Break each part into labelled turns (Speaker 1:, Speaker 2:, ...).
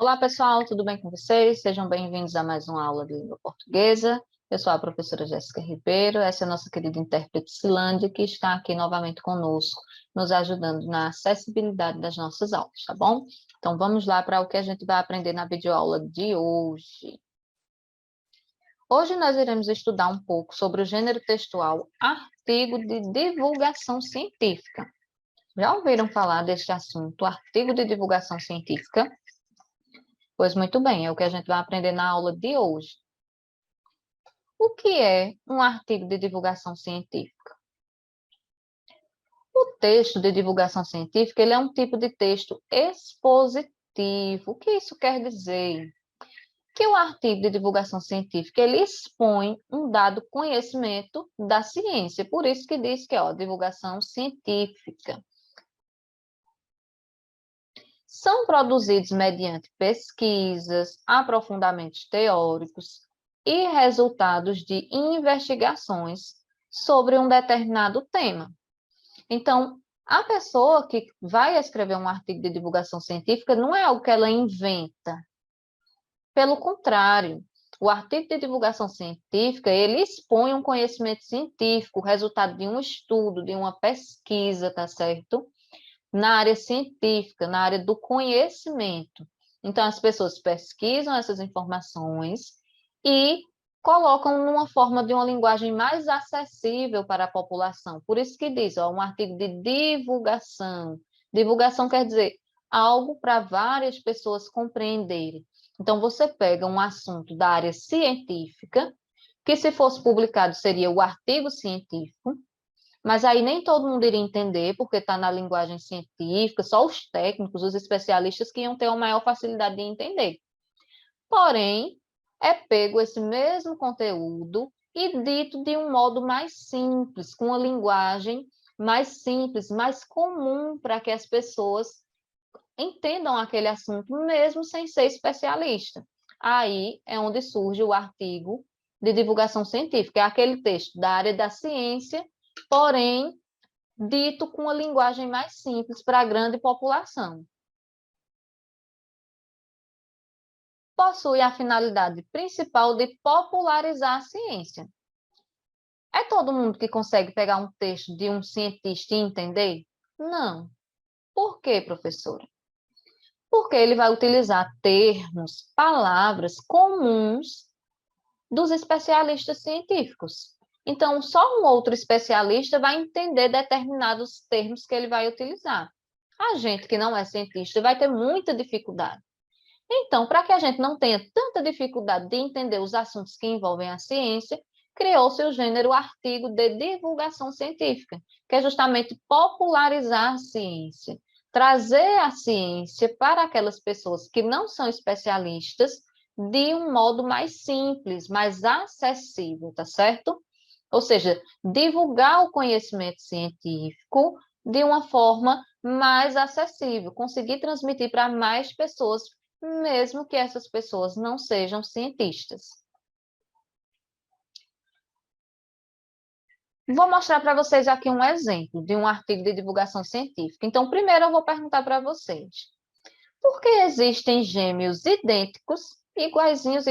Speaker 1: Olá, pessoal, tudo bem com vocês? Sejam bem-vindos a mais uma aula de língua portuguesa. Eu sou a professora Jéssica Ribeiro, essa é a nossa querida intérprete Silândia, que está aqui novamente conosco, nos ajudando na acessibilidade das nossas aulas, tá bom? Então, vamos lá para o que a gente vai aprender na videoaula de hoje. Hoje nós iremos estudar um pouco sobre o gênero textual artigo de divulgação científica. Já ouviram falar deste assunto, artigo de divulgação científica? Pois muito bem, é o que a gente vai aprender na aula de hoje. O que é um artigo de divulgação científica? O texto de divulgação científica, ele é um tipo de texto expositivo. O que isso quer dizer? Que o artigo de divulgação científica, ele expõe um dado conhecimento da ciência. Por isso que diz que é divulgação científica. São produzidos mediante pesquisas, aprofundamentos teóricos e resultados de investigações sobre um determinado tema. Então, a pessoa que vai escrever um artigo de divulgação científica não é algo que ela inventa. Pelo contrário, o artigo de divulgação científica, ele expõe um conhecimento científico, resultado de um estudo, de uma pesquisa, tá certo? Na área científica, na área do conhecimento. Então, as pessoas pesquisam essas informações e colocam numa forma de uma linguagem mais acessível para a população. Por isso que diz, um artigo de divulgação. Divulgação quer dizer algo para várias pessoas compreenderem. Então, você pega um assunto da área científica, que se fosse publicado seria o artigo científico, mas aí nem todo mundo iria entender, porque está na linguagem científica, só os técnicos, os especialistas que iam ter uma maior facilidade de entender. Porém, é pego esse mesmo conteúdo e dito de um modo mais simples, com uma linguagem mais simples, mais comum para que as pessoas entendam aquele assunto, mesmo sem ser especialista. Aí é onde surge o artigo de divulgação científica, é aquele texto da área da ciência, porém, dito com uma linguagem mais simples para a grande população. Possui a finalidade principal de popularizar a ciência. É todo mundo que consegue pegar um texto de um cientista e entender? Não. Por quê, professora? Porque ele vai utilizar termos, palavras comuns dos especialistas científicos. Então, só um outro especialista vai entender determinados termos que ele vai utilizar. A gente que não é cientista vai ter muita dificuldade. Então, para que a gente não tenha tanta dificuldade de entender os assuntos que envolvem a ciência, criou-se o gênero artigo de divulgação científica, que é justamente popularizar a ciência, trazer a ciência para aquelas pessoas que não são especialistas de um modo mais simples, mais acessível, tá certo? Ou seja, divulgar o conhecimento científico de uma forma mais acessível, conseguir transmitir para mais pessoas, mesmo que essas pessoas não sejam cientistas. Vou mostrar para vocês aqui um exemplo de um artigo de divulgação científica. Então, primeiro eu vou perguntar para vocês: por que existem gêmeos idênticos, iguaizinhos,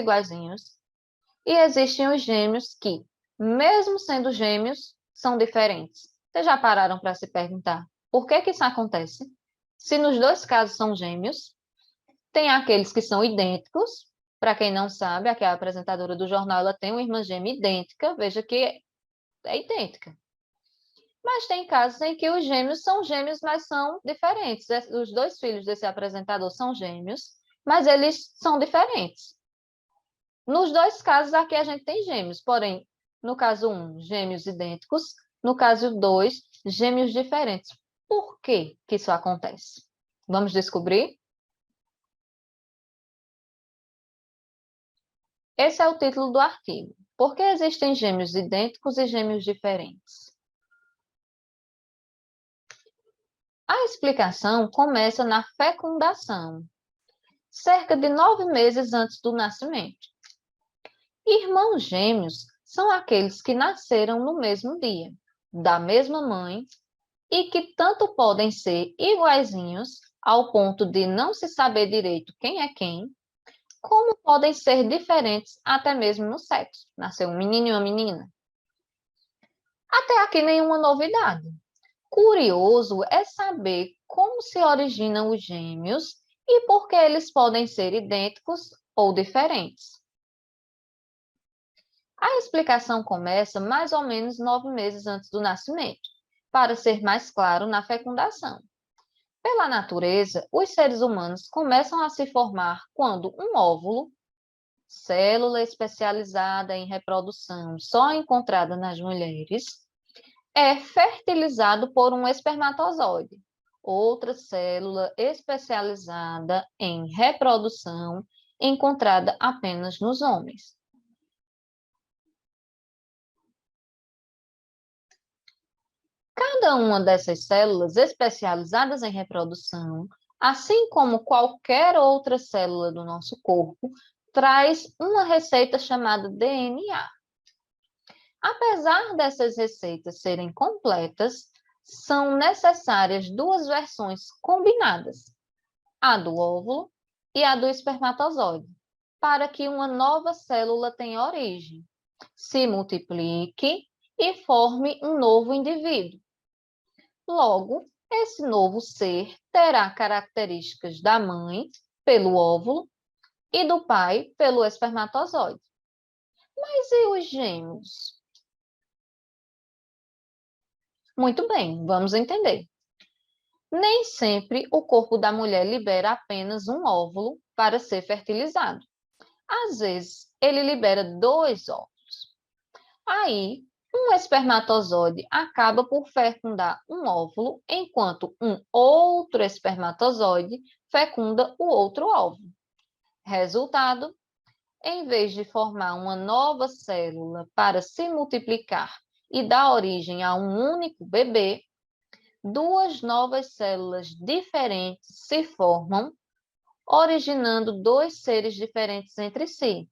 Speaker 1: e existem os gêmeos que, mesmo sendo gêmeos, são diferentes? Vocês já pararam para se perguntar por que que isso acontece? Se nos dois casos são gêmeos, tem aqueles que são idênticos. Para quem não sabe, aqui a apresentadora do jornal, ela tem uma irmã gêmea idêntica, veja que é idêntica. Mas tem casos em que os gêmeos são gêmeos, mas são diferentes. Os dois filhos desse apresentador são gêmeos, mas eles são diferentes. Nos dois casos aqui a gente tem gêmeos, porém, no caso 1, gêmeos idênticos, no caso 2, gêmeos diferentes. Por que que isso acontece? Vamos descobrir? Esse é o título do artigo. Por que existem gêmeos idênticos e gêmeos diferentes? A explicação começa na fecundação, cerca de 9 meses antes do nascimento. Irmãos gêmeos são aqueles que nasceram no mesmo dia, da mesma mãe, e que tanto podem ser iguaizinhos ao ponto de não se saber direito quem é quem, como podem ser diferentes até mesmo no sexo. Nasceu um menino e uma menina. Até aqui nenhuma novidade. Curioso é saber como se originam os gêmeos e por que eles podem ser idênticos ou diferentes. A explicação começa mais ou menos 9 meses antes do nascimento, para ser mais claro na fecundação. Pela natureza, os seres humanos começam a se formar quando um óvulo, célula especializada em reprodução só encontrada nas mulheres, é fertilizado por um espermatozoide, outra célula especializada em reprodução encontrada apenas nos homens. Cada uma dessas células especializadas em reprodução, assim como qualquer outra célula do nosso corpo, traz uma receita chamada DNA. Apesar dessas receitas serem completas, são necessárias duas versões combinadas, a do óvulo e a do espermatozoide, para que uma nova célula tenha origem, se multiplique e forme um novo indivíduo. Logo, esse novo ser terá características da mãe, pelo óvulo, e do pai, pelo espermatozoide. Mas e os gêmeos? Muito bem, vamos entender. Nem sempre o corpo da mulher libera apenas um óvulo para ser fertilizado. Às vezes, ele libera 2 óvulos. Aí, um espermatozoide acaba por fecundar um óvulo, enquanto um outro espermatozoide fecunda o outro óvulo. Resultado: em vez de formar uma nova célula para se multiplicar e dar origem a um único bebê, duas novas células diferentes se formam, originando 2 seres diferentes entre si,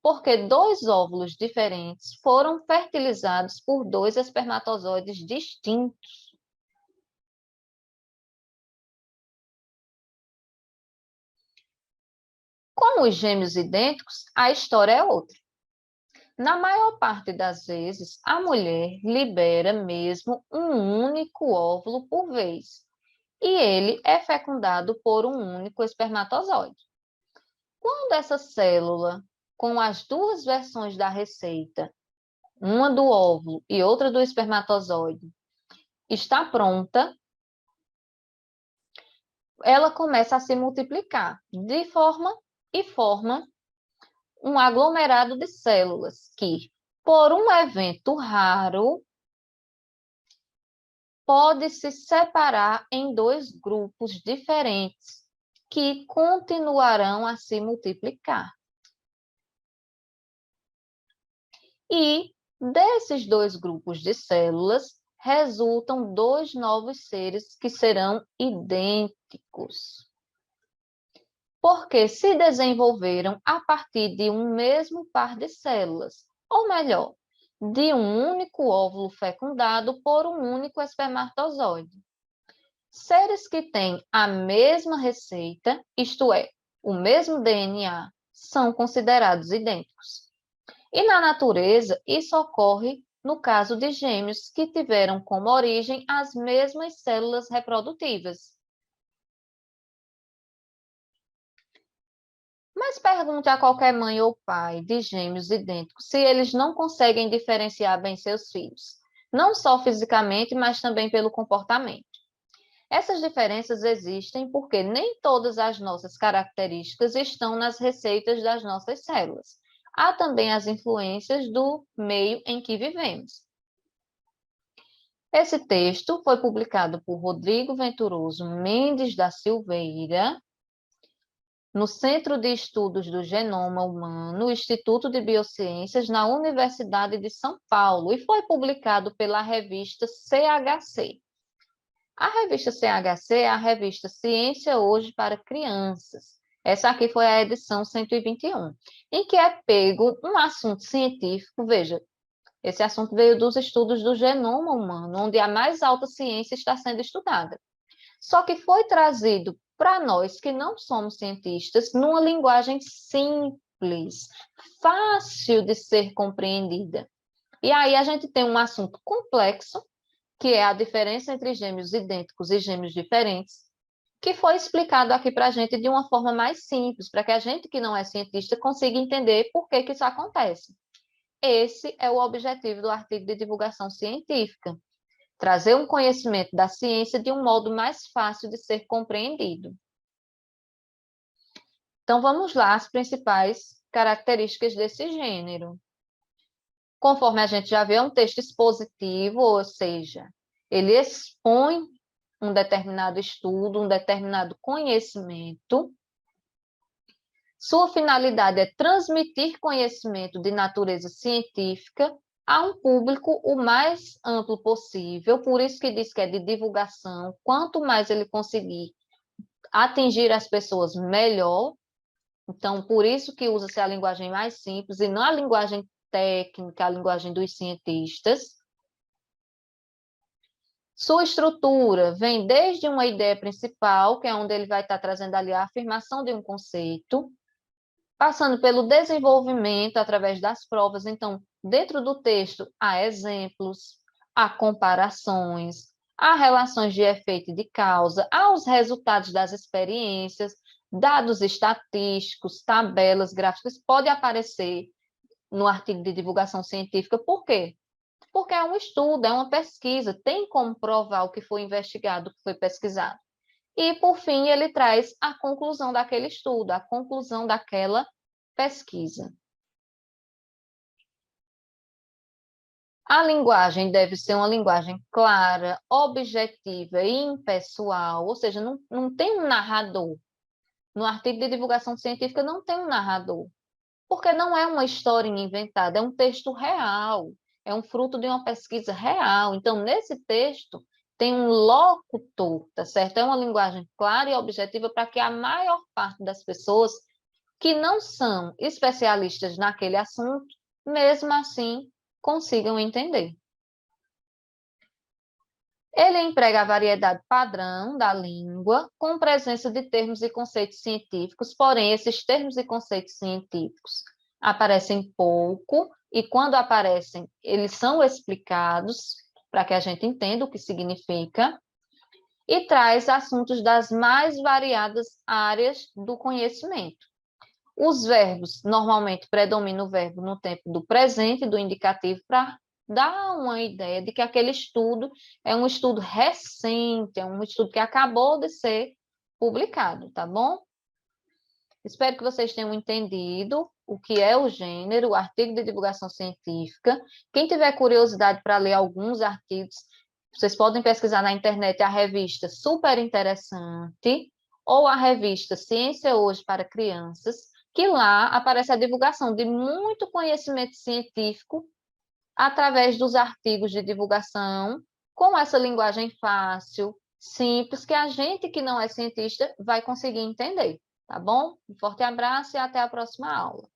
Speaker 1: porque 2 óvulos diferentes foram fertilizados por 2 espermatozoides distintos. Com os gêmeos idênticos, a história é outra. Na maior parte das vezes, a mulher libera mesmo um único óvulo por vez, e ele é fecundado por um único espermatozoide. Quando essa célula, com as duas versões da receita, uma do óvulo e outra do espermatozoide, está pronta, ela começa a se multiplicar e forma um aglomerado de células que, por um evento raro, pode se separar em 2 grupos diferentes que continuarão a se multiplicar. E desses 2 grupos de células resultam 2 novos seres que serão idênticos, porque se desenvolveram a partir de um mesmo par de células, ou melhor, de um único óvulo fecundado por um único espermatozoide. Seres que têm a mesma receita, isto é, o mesmo DNA, são considerados idênticos. E na natureza, isso ocorre no caso de gêmeos que tiveram como origem as mesmas células reprodutivas. Mas pergunte a qualquer mãe ou pai de gêmeos idênticos se eles não conseguem diferenciar bem seus filhos, não só fisicamente, mas também pelo comportamento. Essas diferenças existem porque nem todas as nossas características estão nas receitas das nossas células. Há também as influências do meio em que vivemos. Esse texto foi publicado por Rodrigo Venturoso Mendes da Silveira, no Centro de Estudos do Genoma Humano, Instituto de Biociências, na Universidade de São Paulo, e foi publicado pela revista CHC. A revista CHC é a revista Ciência Hoje para Crianças. Essa aqui foi a edição 121, em que é pego um assunto científico. Veja, esse assunto veio dos estudos do genoma humano, onde a mais alta ciência está sendo estudada. Só que foi trazido para nós que não somos cientistas, numa linguagem simples, fácil de ser compreendida. E aí a gente tem um assunto complexo, que é a diferença entre gêmeos idênticos e gêmeos diferentes, que foi explicado aqui para a gente de uma forma mais simples, para que a gente que não é cientista consiga entender por que isso acontece. Esse é o objetivo do artigo de divulgação científica, trazer um conhecimento da ciência de um modo mais fácil de ser compreendido. Então, vamos lá, as principais características desse gênero. Conforme a gente já vê, é um texto expositivo, ou seja, ele expõe um determinado estudo, um determinado conhecimento. Sua finalidade é transmitir conhecimento de natureza científica a um público o mais amplo possível, por isso que diz que é de divulgação. Quanto mais ele conseguir atingir as pessoas, melhor. Então, por isso que usa-se a linguagem mais simples e não a linguagem técnica, a linguagem dos cientistas. Sua estrutura vem desde uma ideia principal, que é onde ele vai estar trazendo ali a afirmação de um conceito, passando pelo desenvolvimento através das provas. Então, dentro do texto, há exemplos, há comparações, há relações de efeito e de causa, há os resultados das experiências, dados estatísticos, tabelas, gráficos, pode aparecer no artigo de divulgação científica. Por quê? Porque é um estudo, é uma pesquisa, tem como provar o que foi investigado, o que foi pesquisado. E, por fim, ele traz a conclusão daquele estudo, a conclusão daquela pesquisa. A linguagem deve ser uma linguagem clara, objetiva e impessoal, ou seja, não tem um narrador. No artigo de divulgação científica não tem um narrador, porque não é uma história inventada, é um texto real, é um fruto de uma pesquisa real. Então, nesse texto, tem um locutor, tá certo? É uma linguagem clara e objetiva para que a maior parte das pessoas que não são especialistas naquele assunto, mesmo assim, consigam entender. Ele emprega a variedade padrão da língua, com presença de termos e conceitos científicos, porém, esses termos e conceitos científicos aparecem pouco, e quando aparecem, eles são explicados para que a gente entenda o que significa, e traz assuntos das mais variadas áreas do conhecimento. Os verbos, normalmente predomina o verbo no tempo do presente, do indicativo, para dar uma ideia de que aquele estudo é um estudo recente, é um estudo que acabou de ser publicado, tá bom? Espero que vocês tenham entendido o que é o gênero, o artigo de divulgação científica. Quem tiver curiosidade para ler alguns artigos, vocês podem pesquisar na internet a revista Super Interessante ou a revista Ciência Hoje para Crianças, que lá aparece a divulgação de muito conhecimento científico através dos artigos de divulgação, com essa linguagem fácil, simples, que a gente que não é cientista vai conseguir entender, tá bom? Um forte abraço e até a próxima aula.